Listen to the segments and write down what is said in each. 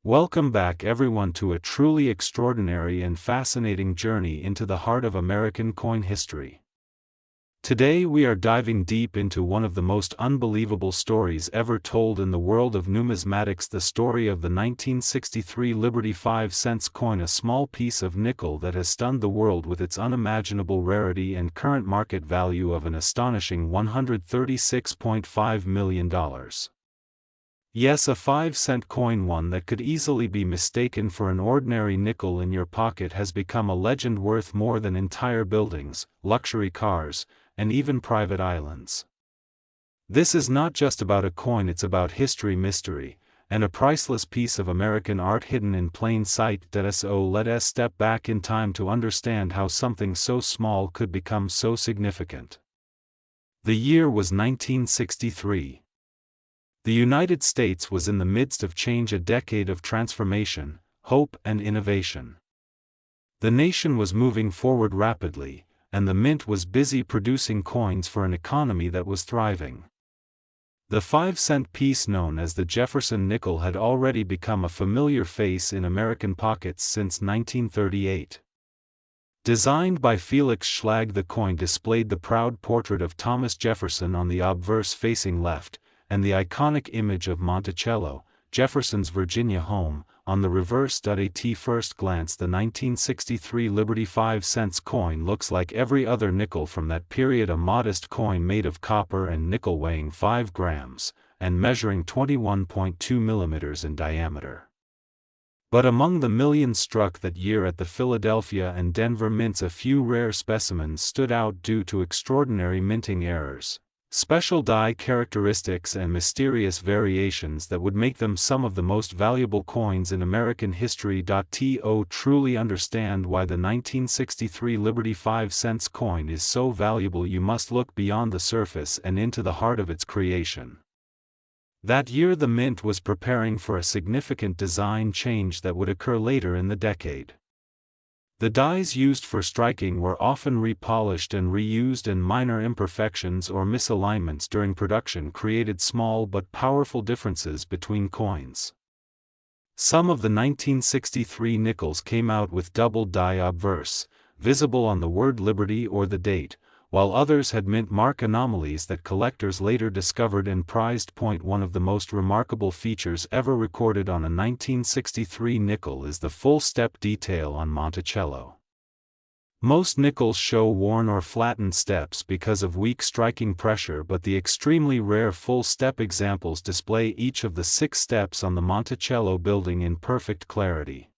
Welcome back everyone to a truly extraordinary and fascinating journey into the heart of American coin history. Today we are diving deep into one of the most unbelievable stories ever told in the world of numismatics, the story of the 1963 Liberty 5-cent coin, a small piece of nickel that has stunned the world with its unimaginable rarity and current market value of an astonishing $136.5 million. Yes, a 5-cent coin, one that could easily be mistaken for an ordinary nickel in your pocket, has become a legend worth more than entire buildings, luxury cars, and even private islands. This is not just about a coin, it's about history, mystery, and a priceless piece of American art hidden in plain sight. So let us step back in time to understand how something so small could become so significant. The year was 1963. The United States was in the midst of change, a decade of transformation, hope, and innovation. The nation was moving forward rapidly, and the mint was busy producing coins for an economy that was thriving. The 5-cent piece, known as the Jefferson nickel, had already become a familiar face in American pockets since 1938. Designed by Felix Schlag, the coin displayed the proud portrait of Thomas Jefferson on the obverse facing left, and the iconic image of Monticello, Jefferson's Virginia home, on the reverse. At first glance, the 1963 Liberty 5-cent coin looks like every other nickel from that period, a modest coin made of copper and nickel, weighing 5 grams, and measuring 21.2 millimeters in diameter. But among the millions struck that year at the Philadelphia and Denver mints, a few rare specimens stood out due to extraordinary minting errors, special die characteristics, and mysterious variations that would make them some of the most valuable coins in American history. To truly understand why the 1963 Liberty 5-cent coin is so valuable, you must look beyond the surface and into the heart of its creation. That year the mint was preparing for a significant design change that would occur later in the decade. The dies used for striking were often repolished and reused, and minor imperfections or misalignments during production created small but powerful differences between coins. Some of the 1963 nickels came out with double die obverse, visible on the word Liberty or the date, while others had mint mark anomalies that collectors later discovered and prized. One of the most remarkable features ever recorded on a 1963 nickel is the full step detail on Monticello. Most nickels show worn or flattened steps because of weak striking pressure, but the extremely rare full step examples display each of the 6 steps on the Monticello building in perfect clarity.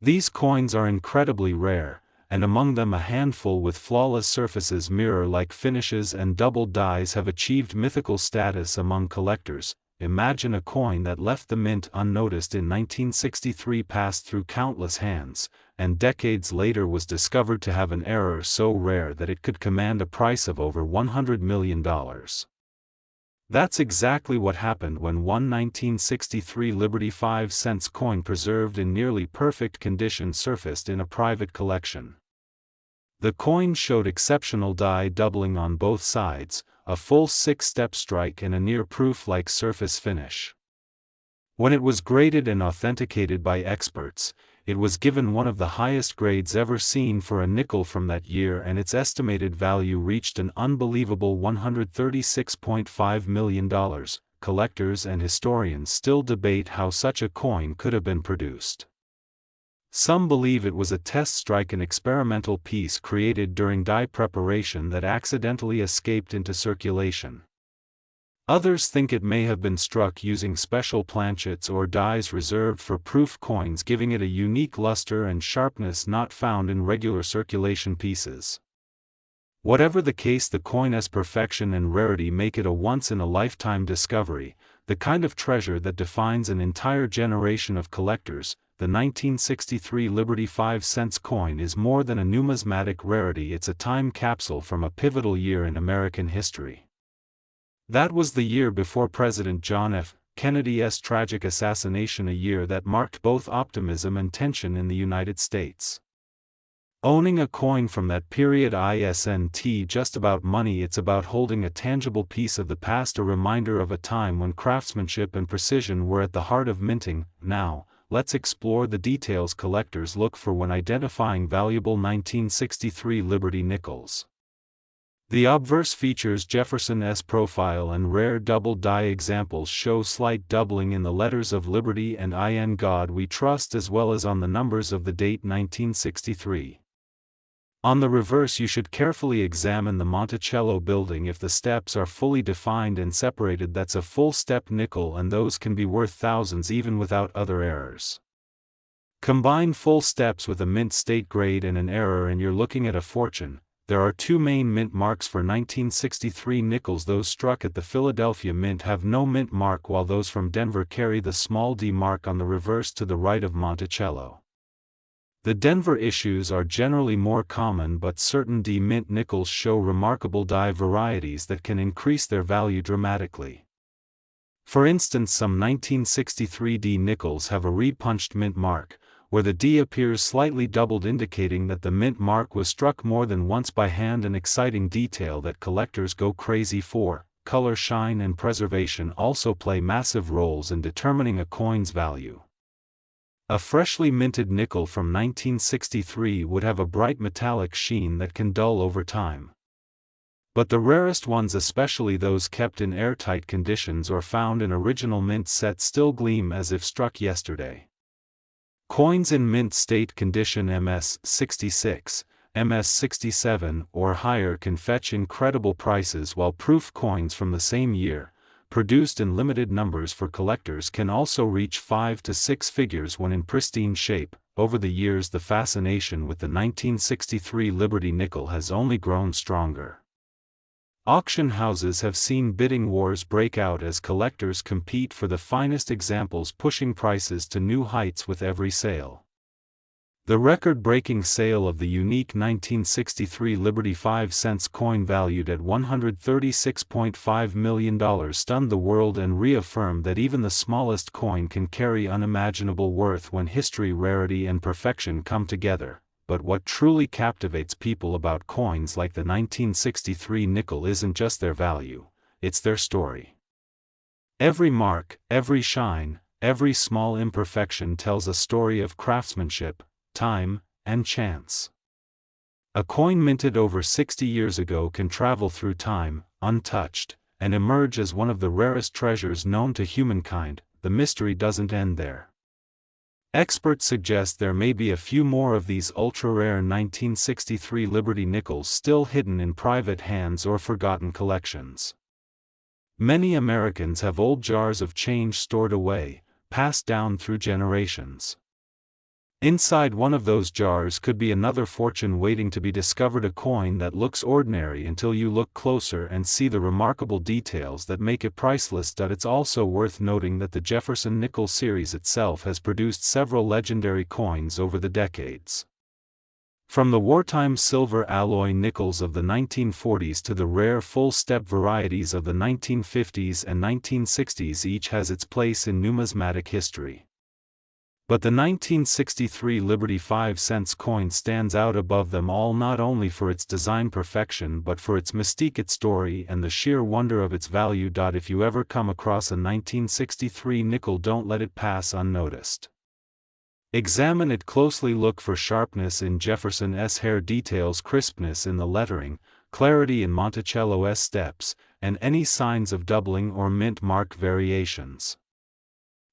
These coins are incredibly rare, and among them a handful with flawless surfaces, mirror-like finishes, and double dies have achieved mythical status among collectors. Imagine a coin that left the mint unnoticed in 1963, passed through countless hands, and decades later was discovered to have an error so rare that it could command a price of over $100 million. That's exactly what happened when one 1963 Liberty 5-cent coin, preserved in nearly perfect condition, surfaced in a private collection. The coin showed exceptional die doubling on both sides, a full 6-step strike, and a near-proof-like surface finish. When it was graded and authenticated by experts, it was given one of the highest grades ever seen for a nickel from that year, and its estimated value reached an unbelievable $136.5 million. Collectors and historians still debate how such a coin could have been produced. Some believe it was a test strike, an experimental piece created during die preparation that accidentally escaped into circulation. Others think it may have been struck using special planchets or dies reserved for proof coins, giving it a unique luster and sharpness not found in regular circulation pieces. Whatever the case, the coin's perfection and rarity make it a once-in-a-lifetime discovery, the kind of treasure that defines an entire generation of collectors. The 1963 Liberty 5-cent coin is more than a numismatic rarity, it's a time capsule from a pivotal year in American history. That was the year before President John F. Kennedy's tragic assassination, a year that marked both optimism and tension in the United States. Owning a coin from that period isn't just about money, it's about holding a tangible piece of the past, a reminder of a time when craftsmanship and precision were at the heart of minting. Now, let's explore the details collectors look for when identifying valuable 1963 Liberty nickels. The obverse features Jefferson's profile and rare double die examples show slight doubling in the letters of Liberty and In God We Trust, as well as on the numbers of the date 1963. On the reverse, you should carefully examine the Monticello building. If the steps are fully defined and separated, that's a full step nickel, and those can be worth thousands even without other errors. Combine full steps with a mint state grade and an error and you're looking at a fortune. There are two main mint marks for 1963 nickels. Those struck at the Philadelphia Mint have no mint mark, while those from Denver carry the small d mark on the reverse to the right of Monticello. The Denver issues are generally more common, but certain D mint nickels show remarkable die varieties that can increase their value dramatically. For instance, some 1963 D nickels have a repunched mint mark, where the D appears slightly doubled, indicating that the mint mark was struck more than once by hand, an exciting detail that collectors go crazy for. Color, shine, and preservation also play massive roles in determining a coin's value. A freshly minted nickel from 1963 would have a bright metallic sheen that can dull over time. But the rarest ones, especially those kept in airtight conditions or found in original mint sets, still gleam as if struck yesterday. Coins in mint state condition, MS-66, MS-67 or higher, can fetch incredible prices, while proof coins from the same year, produced in limited numbers for collectors, can also reach 5 to 6 figures when in pristine shape. Over the years, the fascination with the 1963 Liberty nickel has only grown stronger. Auction houses have seen bidding wars break out as collectors compete for the finest examples, pushing prices to new heights with every sale. The record-breaking sale of the unique 1963 Liberty 5 cents coin, valued at $136.5 million, stunned the world and reaffirmed that even the smallest coin can carry unimaginable worth when history, rarity, and perfection come together. But what truly captivates people about coins like the 1963 nickel isn't just their value, it's their story. Every mark, every shine, every small imperfection tells a story of craftsmanship, time, and chance. A coin minted over 60 years ago can travel through time, untouched, and emerge as one of the rarest treasures known to humankind. The mystery doesn't end there. Experts suggest there may be a few more of these ultra-rare 1963 Liberty nickels still hidden in private hands or forgotten collections. Many Americans have old jars of change stored away, passed down through generations. Inside one of those jars could be another fortune waiting to be discovered, a coin that looks ordinary until you look closer and see the remarkable details that make it priceless. It's also worth noting that the Jefferson nickel series itself has produced several legendary coins over the decades. From the wartime silver alloy nickels of the 1940s to the rare full-step varieties of the 1950s and 1960s, each has its place in numismatic history. But the 1963 Liberty 5 cents coin stands out above them all, not only for its design perfection but for its mystique, its story, and the sheer wonder of its value. If you ever come across a 1963 nickel, don't let it pass unnoticed. Examine it closely. Look for sharpness in Jefferson's hair details, crispness in the lettering, clarity in Monticello's steps, and any signs of doubling or mint mark variations.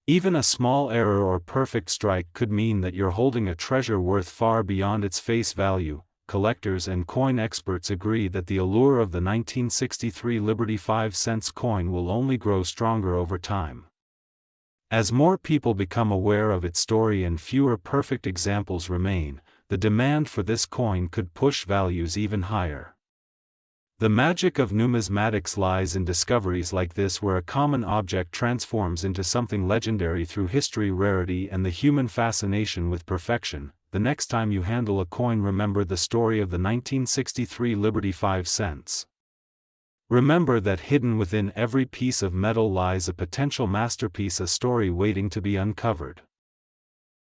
Even a small error or perfect strike could mean that you're holding a treasure worth far beyond its face value. Collectors and coin experts agree that the allure of the 1963 Liberty 5 cents coin will only grow stronger over time. As more people become aware of its story and fewer perfect examples remain, the demand for this coin could push values even higher. The magic of numismatics lies in discoveries like this, where a common object transforms into something legendary through history, rarity, and the human fascination with perfection. The next time you handle a coin, remember the story of the 1963 Liberty 5 cents. Remember that hidden within every piece of metal lies a potential masterpiece, a story waiting to be uncovered.